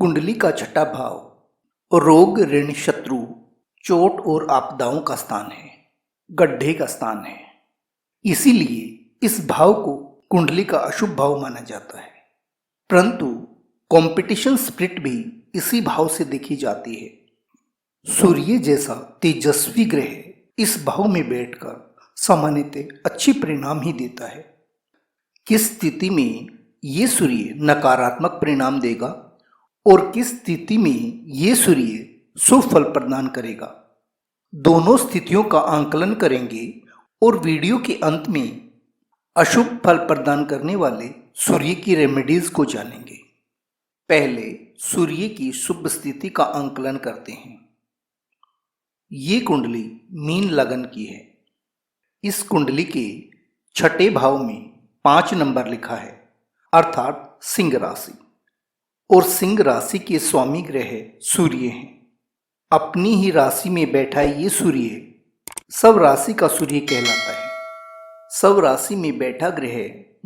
कुंडली का छठा भाव रोग, ऋण, शत्रु, चोट और आपदाओं का स्थान है, गड्ढे का स्थान है। इसीलिए इस भाव को कुंडली का अशुभ भाव माना जाता है। परंतु कंपटीशन स्पिरिट भी इसी भाव से देखी जाती है। सूर्य जैसा तेजस्वी ग्रह इस भाव में बैठकर सामान्यतः अच्छी परिणाम ही देता है। किस स्थिति में ये सूर्य नकारात्मक परिणाम देगा और किस स्थिति में ये सूर्य शुभ फल प्रदान करेगा, दोनों स्थितियों का आंकलन करेंगे और वीडियो के अंत में अशुभ फल प्रदान करने वाले सूर्य की रेमेडीज को जानेंगे। पहले सूर्य की शुभ स्थिति का आंकलन करते हैं। ये कुंडली मीन लगन की है। इस कुंडली के छठे भाव में 5 नंबर लिखा है, अर्थात सिंह राशि, और सिंह राशि के स्वामी ग्रह सूर्य हैं। अपनी ही राशि में बैठा ये सूर्य सब राशि का सूर्य कहलाता है। सब राशि में बैठा ग्रह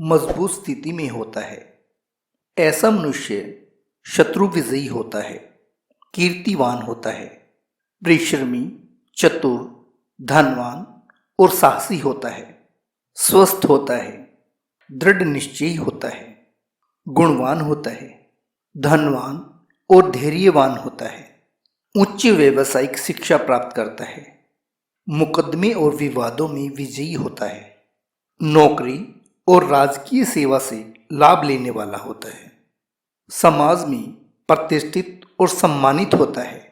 मजबूत स्थिति में होता है। ऐसा मनुष्य शत्रु विजयी होता है, कीर्तिवान होता है, परिश्रमी, चतुर, धनवान और साहसी होता है, स्वस्थ होता है, दृढ़ निश्चयी होता है, गुणवान होता है, धनवान और धैर्यवान होता है, उच्च व्यावसायिक शिक्षा प्राप्त करता है, मुकदमे और विवादों में विजयी होता है, नौकरी और राजकीय सेवा से लाभ लेने वाला होता है, समाज में प्रतिष्ठित और सम्मानित होता है।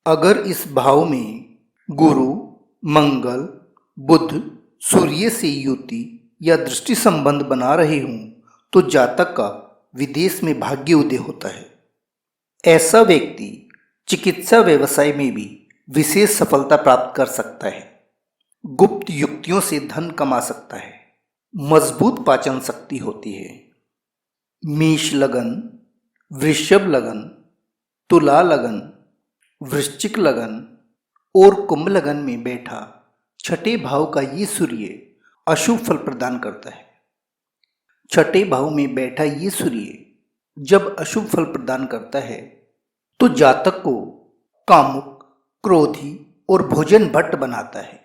अगर इस भाव में गुरु, मंगल, बुध, सूर्य से युति या दृष्टि संबंध बना रहे हों तो जातक का विदेश में भाग्य उदय होता है। ऐसा व्यक्ति चिकित्सा व्यवसाय में भी विशेष सफलता प्राप्त कर सकता है, गुप्त युक्तियों से धन कमा सकता है, मजबूत पाचन शक्ति होती है। मेष लगन, वृषभ लगन, तुला लगन, वृश्चिक लगन और कुंभ लगन में बैठा छठे भाव का ये सूर्य अशुभ फल प्रदान करता है। छठे भाव में बैठा ये सूर्य जब अशुभ फल प्रदान करता है तो जातक को कामुक, क्रोधी और भोजन भट्ट बनाता है।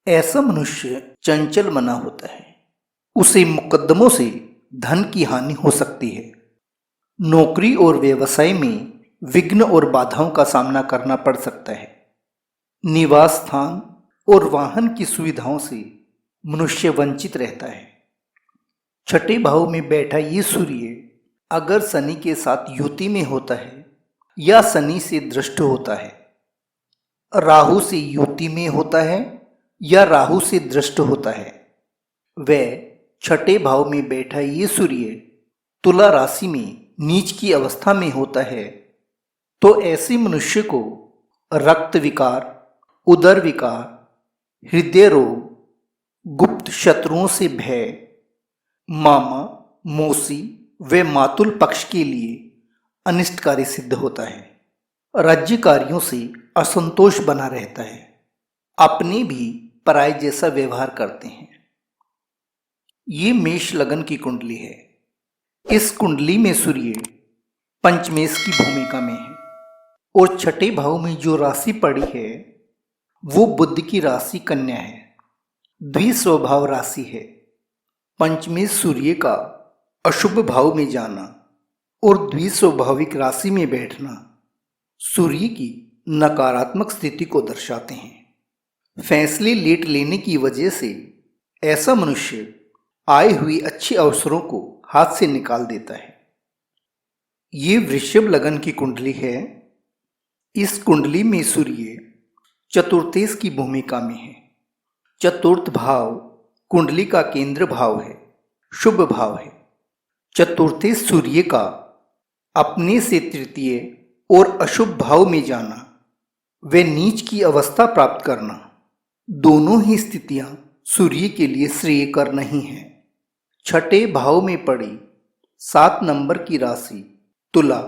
ऐसा मनुष्य चंचल मना होता है। उसे मुकदमों से धन की हानि हो सकती है। नौकरी और व्यवसाय में विघ्न और बाधाओं का सामना करना पड़ सकता है। निवास स्थान और वाहन की सुविधाओं से मनुष्य वंचित रहता है। छठे भाव में बैठा ये सूर्य अगर शनि के साथ युति में होता है या शनि से दृष्ट होता है, राहु से युति में होता है या राहु से दृष्ट होता है, वह छठे भाव में बैठा ये सूर्य तुला राशि में नीच की अवस्था में होता है, तो ऐसे मनुष्य को रक्त विकार, उदर विकार, हृदय रोग, गुप्त शत्रुओं से भय, मामा, मौसी व मातुल पक्ष के लिए अनिष्टकारी सिद्ध होता है। राज्य कार्यों से असंतोष बना रहता है। अपने भी पराये जैसा व्यवहार करते हैं। ये मेष लगन की कुंडली है। इस कुंडली में सूर्य पंचमेश की भूमिका में है और छठे भाव में जो राशि पड़ी है वो बुध की राशि कन्या है। द्विस्वभाव राशि है। पंचमेश सूर्य का अशुभ भाव में जाना और द्विस्वभाविक राशि में बैठना सूर्य की नकारात्मक स्थिति को दर्शाते हैं। फैसले लेट लेने की वजह से ऐसा मनुष्य आए हुए अच्छे अवसरों को हाथ से निकाल देता है। ये वृषभ लगन की कुंडली है। इस कुंडली में सूर्य चतुर्थेश की भूमिका में है। चतुर्थ भाव कुंडली का केंद्र भाव है, शुभ भाव है। चतुर्थेश सूर्य का अपने से तृतीय और अशुभ भाव में जाना व नीच की अवस्था प्राप्त करना, दोनों ही स्थितियां सूर्य के लिए श्रेयकर नहीं है। छठे भाव में पड़ी 7 नंबर की राशि तुला,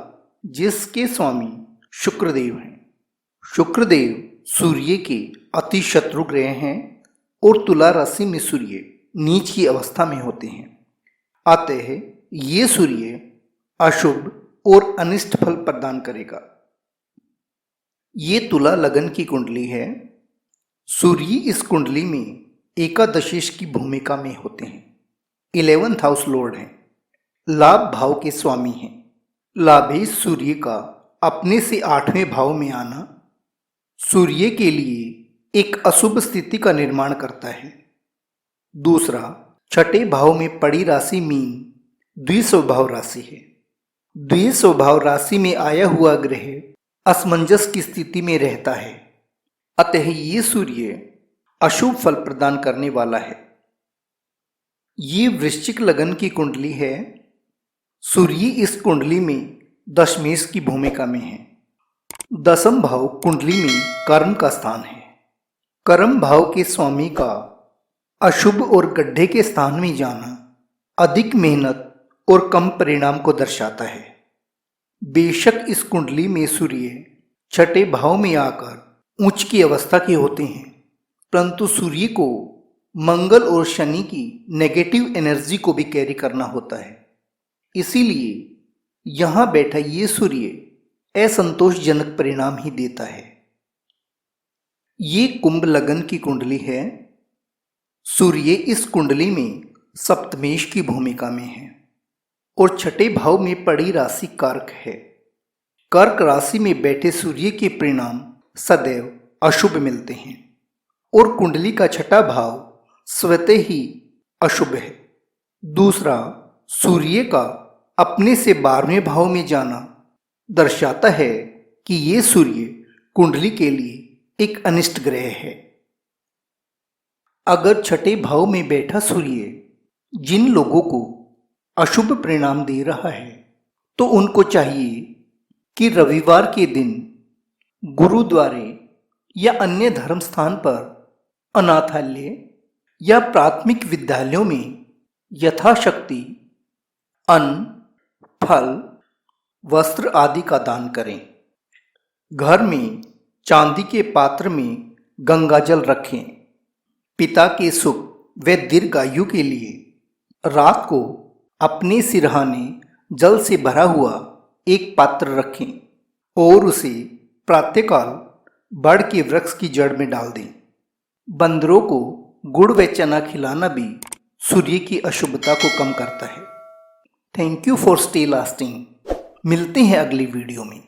जिसके स्वामी शुक्रदेव हैं। शुक्रदेव सूर्य के अति शत्रु ग्रह हैं और तुला राशि में सूर्य नीच की अवस्था में होते हैं। अतः ये सूर्य अशुभ और अनिष्ट फल प्रदान करेगा। ये तुला लगन की कुंडली है। सूर्य इस कुंडली में एकादशेश की भूमिका में होते हैं। 11th हाउस लॉर्ड हैं, लाभ भाव के स्वामी हैं। लाभेश सूर्य का अपने से 8वें भाव में आना सूर्य के लिए एक अशुभ स्थिति का निर्माण करता है। दूसरा, 6ठे भाव में पड़ी राशि मीन द्विस्वभाव राशि है। द्विस्वभाव राशि में आया हुआ ग्रह असमंजस की स्थिति में रहता है, अतः ये सूर्य अशुभ फल प्रदान करने वाला है। ये वृश्चिक लगन की कुंडली है। सूर्य इस कुंडली में दशमेश की भूमिका में है। 10म भाव कुंडली में कर्म का स्थान है। कर्म भाव के स्वामी का अशुभ और गड्ढे के स्थान में जाना अधिक मेहनत और कम परिणाम को दर्शाता है। बेशक इस कुंडली में सूर्य 6ठे भाव में आकर उच्च की अवस्था के होते हैं, परंतु सूर्य को मंगल और शनि की नेगेटिव एनर्जी को भी कैरी करना होता है। इसीलिए यहां बैठा ये सूर्य असंतोषजनक परिणाम ही देता है। ये कुंभ लगन की कुंडली है। सूर्य इस कुंडली में सप्तमेश की भूमिका में है और 6ठे भाव में पड़ी राशि कर्क है। कर्क राशि में बैठे सूर्य के परिणाम सदैव अशुभ मिलते हैं और कुंडली का 6ठा भाव स्वतः ही अशुभ है। दूसरा, सूर्य का अपने से 12वें भाव में जाना दर्शाता है कि ये सूर्य कुंडली के लिए एक अनिष्ट ग्रह है। अगर 6ठे भाव में बैठा सूर्य जिन लोगों को अशुभ परिणाम दे रहा है, तो उनको चाहिए कि रविवार के दिन गुरुद्वारे या अन्य धर्म स्थान पर अनाथालय या प्राथमिक विद्यालयों में यथाशक्ति अन्न, फल, वस्त्र आदि का दान करें। घर में चांदी के पात्र में गंगाजल रखें। पिता के सुख व दीर्घायु के लिए रात को अपने सिरहाने जल से भरा हुआ एक पात्र रखें और उसे प्रातःकाल बड़ के वृक्ष की जड़ में डाल दें। बंदरों को गुड़ व चना खिलाना भी सूर्य की अशुभता को कम करता है। Thank you for stay lasting. मिलते हैं अगली वीडियो में।